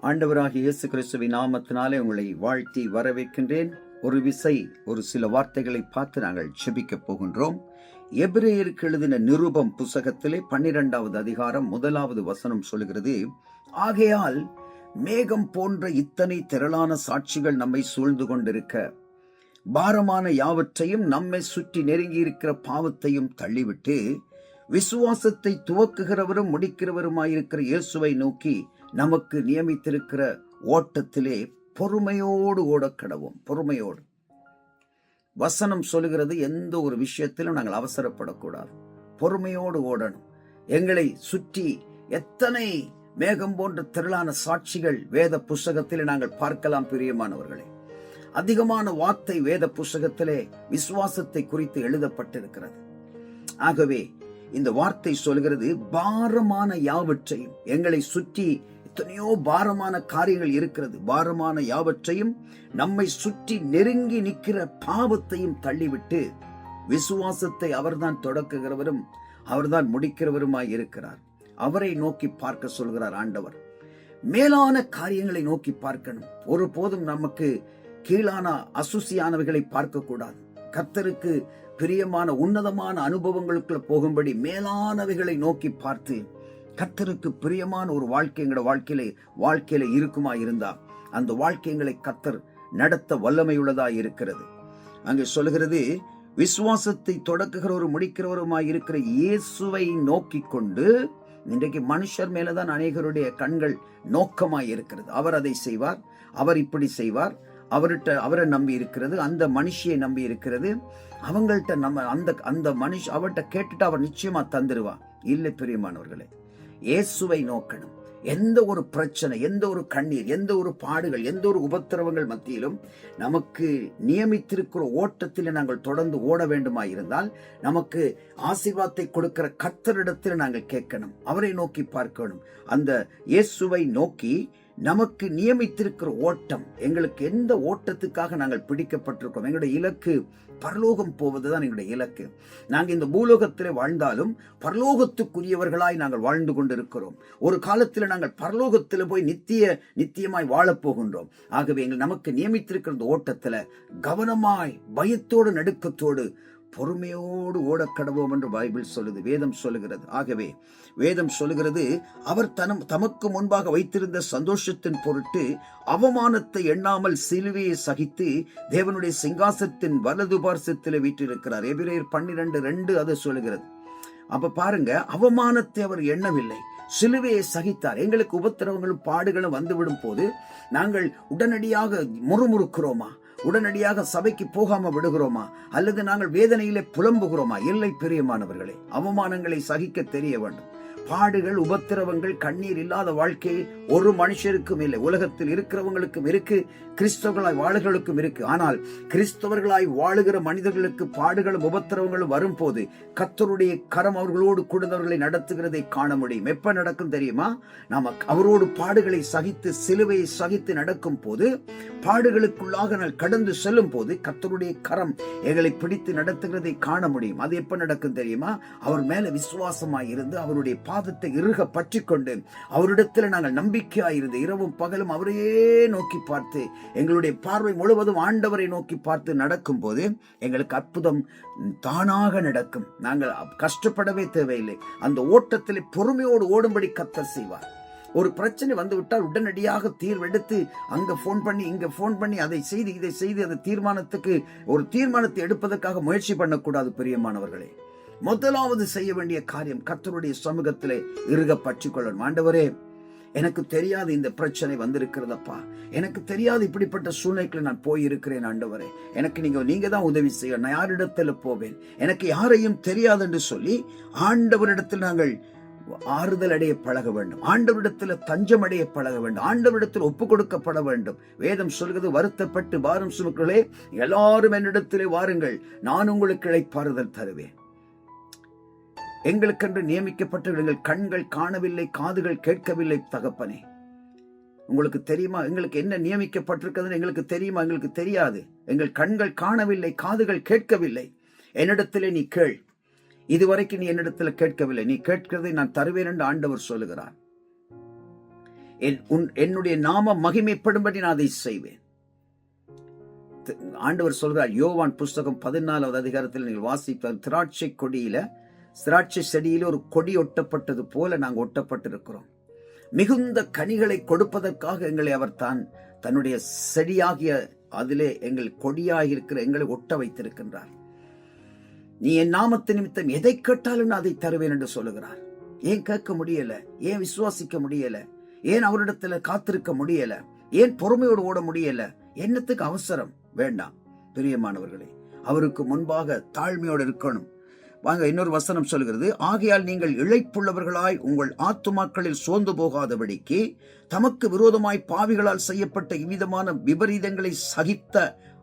ஆண்டவராகிய இயேசு கிறிஸ்துவின் நாமத்தினாலே உங்களை வாழ்த்தி வரவேற்கின்றேன். ஒரு சில வார்த்தைகளை பார்த்து நாங்கள் செபிக்கப் போகின்றோம். எபிரேயருக்கு எழுதின நிருபம் புத்தகத்திலே 12வது அதிகாரம் 1வது வசனம் சொல்கிறது, ஆகையால் மேகம் போன்ற இத்தனை திரளான சாட்சிகள் நம்மை சூழ்ந்து கொண்டிருக்க, பாரமான யாவற்றையும் நம்மை சுற்றி நெருங்கி இருக்கிற பாவத்தையும் தள்ளிவிட்டு, விசுவாசத்தை துவக்குகிறவரும் முடிக்கிறவருமாயிருக்கிற இயேசுவை நோக்கி நமக்கு நியமித்திருக்கிற ஓட்டத்திலே பொறுமையோடு ஓடக்கடவும். பொறுமையோடு வசனம் சொல்லுகிறது, எந்த ஒரு விஷயத்திலும் நாங்கள் அவசரப்படக்கூடாது, பொறுமையோடு ஓடணும். எங்களை சுற்றி எத்தனை மேகம் போன்ற திரளான சாட்சிகள் வேத புஸ்தகத்திலே நாங்கள் பார்க்கலாம். பிரியமானவர்களே, அதிகமான வார்த்தை வேத புஸ்தகத்திலே விசுவாசத்தை குறித்து எழுதப்பட்டிருக்கிறது. ஆகவே இந்த வார்த்தை சொல்கிறது, பாரமான யாவற்றையும், எங்களை சுற்றி எத்தனையோ பாரமான காரியங்கள் இருக்கிறது, பாரமான யாவற்றையும் நம்மை சுற்றி நெருங்கி நிற்கிற பாவத்தையும் தள்ளிவிட்டு, விசுவாசத்தை அவர்தான் தொடக்குகிறவரும் அவர்தான் முடிக்கிறவருமாய் இருக்கிறார். அவரை நோக்கி பார்க்க சொல்கிறார் ஆண்டவர். மேலான காரியங்களை நோக்கி பார்க்கணும். ஒருபோதும் நமக்கு கீழான அசுசியானவைகளை பார்க்க கூடாது. கர்த்தருக்கு பிரியமான உன்னதமான அனுபவங்களுக்குள்ள போகும்படி மேலானவைகளை நோக்கி பார்த்து, கர்த்தருக்கு பிரியமான ஒரு வாழ்க்கை எங்களோட வாழ்க்கையில இருக்குமா இருந்தா அந்த வாழ்க்கைகளை கர்த்தர் நடத்த வல்லமையுள்ளதா இருக்கிறது. அங்கே சொல்கிறது, விசுவாசத்தை தொடக்குகிறவரும் முடிக்கிறவருமாய் இருக்கிற இயேசுவை நோக்கி கொண்டு. இன்றைக்கு மனுஷர் மேலதான் அநேகருடைய கண்கள் நோக்கமாய் இருக்கிறது. அவர் அதை செய்வார், அவர் இப்படி செய்வார், அவரை நம்பி இருக்கிறது, அந்த மனுஷியை நம்பி இருக்கிறது. அவங்கள்ட்ட நம்ம அந்த அவர்கிட்ட கேட்டுட்டு அவர் நிச்சயமா தந்துருவா. இல்லை பிரியமானவர்களே, இயேசுவை நோக்கணும். எந்த ஒரு பிரச்சனை, எந்த ஒரு கண்ணீர், எந்த ஒரு பாடுகள், எந்த ஒரு உபத்திரவங்கள் மத்தியிலும் நமக்கு நியமித்திருக்கிற ஓட்டத்தில் நாங்கள் தொடர்ந்து ஓட வேண்டுமாயிருந்தால், நமக்கு ஆசீர்வாதத்தை கொடுக்கிற கர்த்தரிடத்தில் நாங்கள் கேட்கணும், அவரை நோக்கி பார்க்கணும். அந்த இயேசுவை நோக்கி நமக்கு நியமித்திருக்கிற ஓட்டம், எங்களுக்கு எந்த ஓட்டத்துக்காக நாங்கள் பிடிக்கப்பட்டிருக்கோம், எங்களுடைய இலக்கு பரலோகம் போவதுதான் எங்களுடைய இலக்கு. நாங்கள் இந்த பூலோகத்திலே வாழ்ந்தாலும் பரலோகத்துக்குரியவர்களாய் நாங்கள் வாழ்ந்து கொண்டிருக்கிறோம். ஒரு காலத்தில் நாங்கள் பரலோகத்தில் போய் நித்தியமாய் வாழப் போகின்றோம். ஆகவே நமக்கு நியமித்திருக்கிற இந்த ஓட்டத்துல கவனமாய், பயத்தோடு, நடுக்கத்தோடு, பொறுமையோடு ஓடக்கடவோம் என்று பைபிள் சொல்லுது, வேதம் சொல்லுகிறது. ஆகவே வேதம் சொல்லுகிறது, அவர் தமக்கு முன்பாக வைத்திருந்த சந்தோஷத்தின் பொருட்டு அவமானத்தை எண்ணாமல் சிலுவையை சகித்து தேவனுடைய சிங்காசனத்தின் வலது பார்சத்தில் வீற்றிருக்கிறார். எபிரேயர் 12:2 அதை சொல்லுகிறது. அப்ப பாருங்க, அவமானத்தை அவர் எண்ணவில்லை, சிலுவையை சகித்தார். எங்களுக்கு உபத்திரவங்களும் பாடுகளும் வந்துவிடும் போது நாங்கள் உடனடியாக முறுமுறுக்கிறோமா? உடனடியாக சபைக்கு போகாம விடுகிறோமா? அல்லது நாங்கள் வேதனையிலே புலம்புகிறோமா? இல்லை பிரியமானவர்களே, அவமானங்களை சகிக்க தெரிய வேண்டும். பாடுகள், உபத்திரவங்கள், கண்ணீர் இல்லாத வாழ்க்கை ஒரு மனுஷருக்கும் இல்லை. உலகத்தில் இருக்கிறவங்களுக்கும் இருக்கு, கிறிஸ்தவர்களாய் வாழுகளுக்கும் இருக்கு. ஆனால் கிறிஸ்தவர்களாய் வாழுகிற மனிதர்களுக்கு பாடுகளும் உபத்திரவங்களும் வரும் போது கர்த்தருடைய கரம் அவர்களோடு கூடுதவர்களை நடத்துகிறதை காண முடியும். எப்ப நடக்கும் தெரியுமா? நாம அவரோடு பாடுகளை சகித்து, சிலுவையை சகித்து நடக்கும் போது, பாடுகளுக்குள்ளாக நான் கடந்து செல்லும் போது கர்த்தருடைய கரம் எங்களை பிடித்து நடத்துகிறதை காண முடியும். அது எப்ப நடக்கும் தெரியுமா? அவர் மேல விசுவாசமாய் இருந்து, அவருடைய பாதத்தை இறுக பற்றி கொண்டு, அவரிடத்தில் நாங்கள் நம்பிக்கையாயிருந்து, இரவும் பகலும் அவரையே நோக்கி பார்த்து, எங்களுடைய பார்வை முழுவதும் ஆண்டவரை நோக்கி பார்த்து நடக்கும் போது எங்களுக்கு அற்புதம் தானாக நடக்கும். நாங்கள் கஷ்டப்படவே தேவையில்லை. அந்த ஓட்டத்தில் பொறுமையோடு ஓடும்படி கர்த்தர் செய்வார். ஒரு பிரச்சனை வந்து விட்டால் உடனடியாக தீர்வெடுத்து அங்க போன் பண்ணி, இங்க போன் பண்ணி, அதை செய்து இதை செய்து அந்த தீர்மானத்தை எடுப்பதற்காக முயற்சி பண்ணக்கூடாது. பிரியமானவர்களே, முதலாவது செய்ய வேண்டிய காரியம் கர்த்தருடைய சமூகத்திலே இறுக பற்றி கொள்ளணும். ஆண்டவரே, எனக்கு தெரியாது இந்த பிரச்சனை வந்திருக்கிறதப்பா, எனக்கு தெரியாது இப்படிப்பட்ட சூழ்நிலைகளை நான் போயிருக்கிறேன். ஆண்டவரே, எனக்கு நீங்க தான் உதவி செய்ய, நான் யாரிடத்துல போவேன், எனக்கு யாரையும் தெரியாது என்று சொல்லி ஆண்டவரிடத்தில் நாங்கள் ஆறுதல் அடைய பழக வேண்டும். ஆண்டவரிடத்தில் தஞ்சம் அடைய பழக வேண்டும். ஆண்டவரிடத்தில் ஒப்பு கொடுக்கப்பட வேண்டும். வேதம் சொல்கிறது, வருத்தப்பட்டு பாரம் சுமக்கிறவர்களே எல்லாரும் என்னிடத்திலே வாருங்கள், நான் உங்களுக்கு இளைப்பாறுதல் தருவேன். எங்களுக்கென்று நியமிக்கப்பட்ட எங்கள் கண்கள் காணவில்லை, காதுகள் கேட்கவில்லை. தகப்பனே, உங்களுக்கு தெரியுமா எங்களுக்கு என்ன நியமிக்கப்பட்டிருக்கிறது? எங்களுக்கு தெரியுமா? எங்களுக்கு தெரியாது. எங்கள் கண்கள் காணவில்லை, காதுகள் கேட்கவில்லை. என்னிடத்திலே நீ கேள். இதுவரைக்கும் நீ என்னிடத்துல கேட்கவில்லை, நீ கேட்கிறதை நான் தருவேன் என்று ஆண்டவர் சொல்லுகிறார். என்னுடைய நாம மகிமைப்படும்படி நான் அதை செய்வேன். ஆண்டவர் சொல்றார், யோவான் புஸ்தகம் 14வது அதிகாரத்தில் நீங்கள் வாசிப்பார், திராட்சை செடியில ஒரு கொடி ஒட்டப்பட்டது போல நாங்கள் ஒட்டப்பட்டிருக்கிறோம். மிகுந்த கனிகளை கொடுப்பதற்காக எங்களை அவர் தன்னுடைய செடியாகிய அதிலே எங்கள் கொடியாக இருக்கிற எங்களை ஒட்ட வைத்திருக்கின்றார். நீ என் நாமத்து நிமித்தம் எதை கேட்டாலும் நான் அதை தருவேன் என்று சொல்லுகிறார். ஏன் கேட்க முடியல? ஏன் விசுவாசிக்க முடியல? ஏன் அவரிடத்துல காத்திருக்க முடியல? ஏன் பொறுமையோடு ஓட முடியல? என்னத்துக்கு அவசரம்? வேண்டாம் பிரியமானவர்களே, அவருக்கு முன்பாக தாழ்மையோடு இருக்கணும். வாங்க, இன்னொரு வசனம் சொல்கிறது, ஆகையால் நீங்கள் இளைப்புள்ளவர்களாய் உங்கள் ஆத்துமாக்களில் சோர்ந்து போகாதபடிக்கு தமக்கு விரோதமாய் பாவிகளால் செய்யப்பட்ட இவ்விதமான விபரீதங்களை சகித்த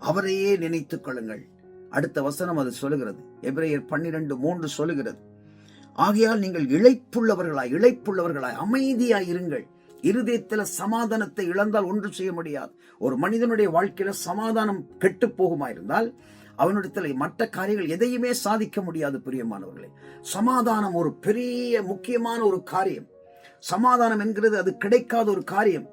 அவரையே நினைத்துக் கொள்ளுங்கள். அடுத்த வசனம் அது சொல்லுகிறது, எபிரேயர் 12:3 சொல்லுகிறது, ஆகையால் நீங்கள் இளைப்புள்ளவர்களாய் அமைதியாய் இருங்கள். இருதயத்துல சமாதானத்தை இழந்தால் ஒன்று செய்ய முடியாது. ஒரு மனிதனுடைய வாழ்க்கையில சமாதானம் கெட்டு போகுமா இருந்தால் அவனிடத்துல மற்ற காரியங்கள் எதையுமே சாதிக்க முடியாது. பிரியமானவர்களே, சமாதானம் ஒரு பெரிய முக்கியமான ஒரு காரியம். சமாதானம் என்கிறது அது கிடைக்காத ஒரு காரியம்.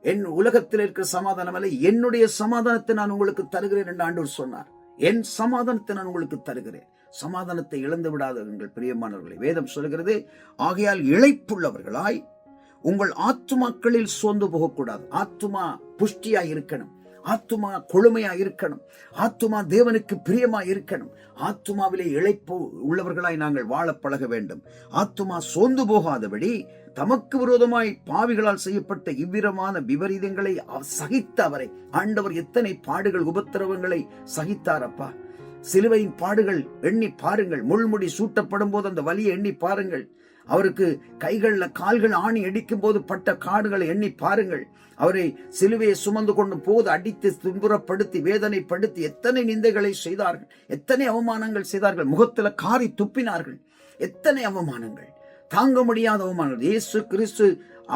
என் உலகத்தில் இருக்கிற சமாதானம் அல்ல, என்னுடைய சமாதானத்தை நான் உங்களுக்கு தருகிறேன் என்று ஆண்டவர் சொன்னார். என் சமாதானத்தை நான் உங்களுக்கு தருகிறேன். சமாதானத்தை இழந்து விடாதவர்கள் பிரியமானவர்களே. வேதம் சொல்கிறது, ஆகையால் இளைப்புள்ளவர்களாய் உங்கள் ஆத்துமாக்களில் சோர்ந்து போகக்கூடாது. ஆத்துமா புஷ்டியா இருக்கணும், ஆத்துமா கொழுமையா இருக்கணும், ஆத்துமா தேவனுக்கு பிரியமா இருக்கணும். ஆத்துமாவிலே இளைப்பு உள்ளவர்களாய் நாங்கள் வாழ பழக வேண்டும். ஆத்துமா சோர்ந்து போகாதபடி தமக்கு விரோதமாய் பாவிகளால் செய்யப்பட்ட இவ்விதமான விபரீதங்களை சகித்த அவரை. ஆண்டவர் எத்தனை பாடுகள் உபத்திரவங்களை சகித்தாரப்பா. சிலுவையின் பாடுகள் எண்ணி பாருங்கள். முள்முடி சூட்டப்படும் போது அந்த வலியை எண்ணி பாருங்கள். அவருக்கு கைகள்ல கால்கள் ஆணி அடிக்கும் போது பட்ட காடுகளை எண்ணி பாருங்கள். அவரை சிலுவையை சுமந்து கொண்டு போது அடித்து துன்புறப்படுத்தி வேதனைப்படுத்தி எத்தனை நிந்தைகளை செய்தார்கள், எத்தனை அவமானங்கள் செய்தார்கள். முகத்துல காரி துப்பினார்கள். எத்தனை அவமானங்கள், தாங்க முடியாத அவமானங்கள். இயேசு கிறிஸ்து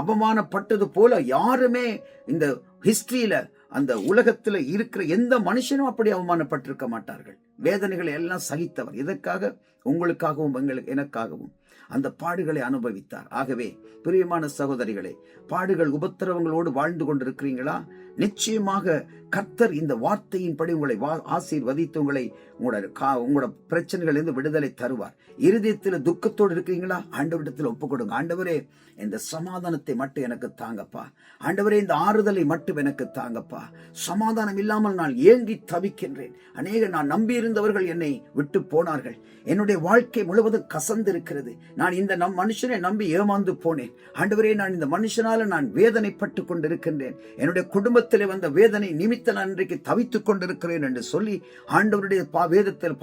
அவமானப்பட்டது போல யாருமே இந்த ஹிஸ்டரியில அந்த உலகத்துல இருக்கிற எந்த மனுஷனும் அப்படி அவமானப்பட்டிருக்க மாட்டார்கள். வேதனைகளை எல்லாம் சகித்தவர். இதற்காக உங்களுக்காகவும் எனக்காகவும் அந்த பாடுகளை அனுபவித்தார். ஆகவே பிரியமான சகோதரிகளே, பாடுகள் உபத்திரவங்களோடு வாழ்ந்து கொண்டிருக்கிறீங்களா? நிச்சயமாக கர்த்தர் இந்த வார்த்தையின்படி உங்களை ஆசீர்வதித்து உங்களோட பிரச்சனைகளிலிருந்து விடுதலை தருவார். இருதயத்தில் துக்கத்தோடு இருக்கிறீங்களா? ஆண்டவரிடத்தில் ஒப்பு கொடுங்க. ஆண்டவரே, இந்த சமாதானத்தை மட்டும் எனக்கு தாங்கப்பா. ஆண்டவரே, இந்த ஆறுதலை மட்டும் எனக்கு தாங்கப்பா. சமாதானம் இல்லாமல் நான் ஏங்கி தவிக்கின்றேன். நான் நம்பியிருந்தவர்கள் என்னை விட்டு போனார்கள். என்னுடைய வாழ்க்கை முழுவதும் கசந்திருக்கிறது. நான் இந்த மனுஷனை நம்பி ஏமாந்து போனேன். ஆண்டவரே, நான் இந்த மனுஷனால நான் வேதனைப்பட்டு கொண்டிருக்கின்றேன். என்னுடைய குடும்பத்திலே வந்த வேதனை நிமித்த நான் இன்றைக்கு தவித்துக் கொண்டிருக்கிறேன் என்று சொல்லி ஆண்டவருடைய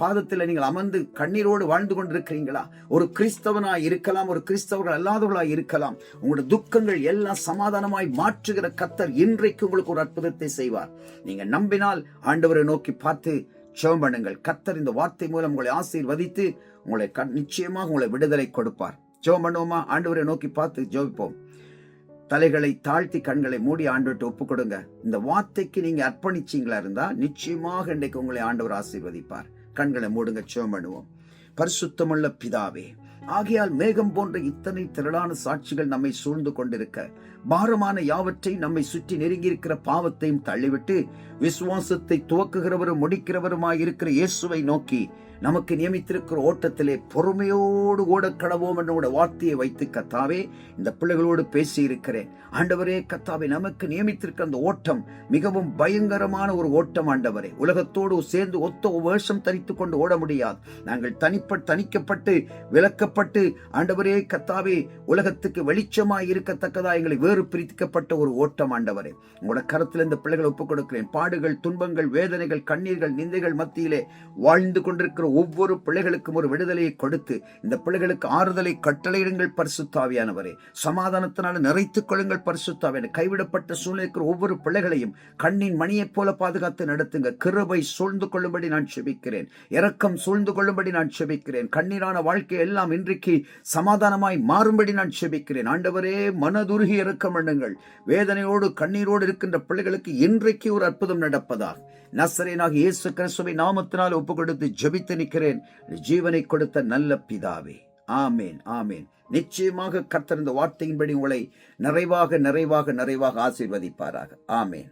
பாதத்தில் நீங்கள் அமர்ந்து கண்ணீரோடு வாழ்ந்து கொண்டிருக்கிறீங்களா? ஒரு கிறிஸ்தவனாய் இருக்கலாம், ஒரு கிறிஸ்தவர்கள் அல்லாதவர்களாய் இருக்கலாம். உங்களுடைய துக்கங்கள் எல்லாம் சமாதானமாய் மாற்றுகிற கர்த்தர் இன்றைக்கு உங்களுக்கு ஒரு அற்புதத்தை செய்வார். நீங்க நம்பினால் ஆண்டவரை நோக்கி பார்த்து ஜெபம் பண்ணுங்கள். கர்த்தர் இந்த வார்த்தை மூலம் உங்களை ஆசீர்வதித்து உங்களை நிச்சயமாக உங்களை விடுதலை கொடுப்பார். ஜெபம் பண்ணுவோமா? ஆண்டவரை நோக்கி பார்த்து ஜெபிப்போம். தலைகளை தாழ்த்தி கண்களை மூடி ஆண்டவர்கிட்ட ஒப்பு கொடுங்க. இந்த வார்த்தைக்கு நீங்க அர்ப்பணிச்சீங்களா இருந்தா நிச்சயமாக இன்றைக்கு உங்களை ஆண்டவர் ஆசீர்வதிப்பார். கண்களை மூடுங்க, ஜெபம் பண்ணுவோம். பரிசுத்தமுள்ள பிதாவே, ஆகையால் மேகம் போன்ற இத்தனை திரளான சாட்சிகள் நம்மை சூழ்ந்து கொண்டிருக்க, பாரமான யாவற்றை நம்மை சுற்றி நெருங்கியிருக்கிற பாவத்தையும் தள்ளிவிட்டு விசுவாசத்தை துவக்குகிறவரும் முடிக்கிறவருமாய் இருக்கிற இயேசுவை நோக்கி நமக்கு நியமித்திருக்கிற ஓட்டத்திலே பொறுமையோடு ஓட கடவோம் என்ற வார்த்தையை வைத்து கர்த்தாவே இந்த பிள்ளைகளோடு பேசி இருக்கிறேன். ஆண்டவரே கர்த்தாவே, நமக்கு நியமித்திருக்கிற அந்த ஓட்டம் மிகவும் பயங்கரமான ஒரு ஓட்டம். ஆண்டவரே, உலகத்தோடு சேர்ந்து ஒத்த வேஷம் தரித்து கொண்டு ஓட முடியாது. நாங்கள் தனிக்கப்பட்டு விலக்கப்பட்டு ஆண்டவரே கர்த்தாவே உலகத்துக்கு வெளிச்சமாய் இருக்கத்தக்கதா எங்களை வேறு பிரிக்கப்பட்ட ஒரு ஓட்டம். ஆண்டவரே, உங்களோட கரத்தில் இந்த பிள்ளைகளை ஒப்புக் கொடுக்கிறேன். பாடுகள், துன்பங்கள், வேதனைகள், கண்ணீர்கள், நிந்தைகள் மத்தியிலே வாழ்ந்து கொண்டிருக்கிற ஒவ்வொரு பிள்ளைகளுக்கும் ஒரு விடுதலையை கொடுத்து இந்த பிள்ளைகளுக்கு ஆறுதலை கட்டளையிடுங்கள் பரிசுத்தாவியானவரே. சமாதானத்தினால நிறைத்துக் கொள்ளுங்கள் பரிசுத்தாவியான. கைவிடப்பட்ட சூழ்நிலைக்கு ஒவ்வொரு பிள்ளைகளையும் கண்ணின் மணியைப் போல பாதுகாத்து நடத்துங்க. கிருபை சூழ்ந்து கொள்ளும்படி நான் செபிக்கிறேன். இரக்கம் சூழ்ந்து கொள்ளும்படி நான் செபிக்கிறேன். கண்ணீரான வாழ்க்கை எல்லாம் இன்றைக்கு சமாதானமாய் மாறும்படி நான் செபிக்கிறேன். ஆண்டவரே, மனதுருகி இரக்கம் பண்ணுங்கள். வேதனையோடு கண்ணீரோடு இருக்கின்ற பிள்ளைகளுக்கு இன்றைக்கு ஒரு அற்புதம் நடப்பதாக நசரேனாகிய இயேசு கிறிஸ்துவின் நாமத்தினால் ஒப்பு கொடுத்து ஜெபித்து நிற்கிறேன். ஜீவனை கொடுத்த நல்ல பிதாவே, ஆமேன், ஆமேன். நிச்சயமாக கர்த்தர் இந்த வார்த்தையின்படி உங்களை நிறைவாக நிறைவாக நிறைவாக ஆசீர்வதிப்பாராக. ஆமென்.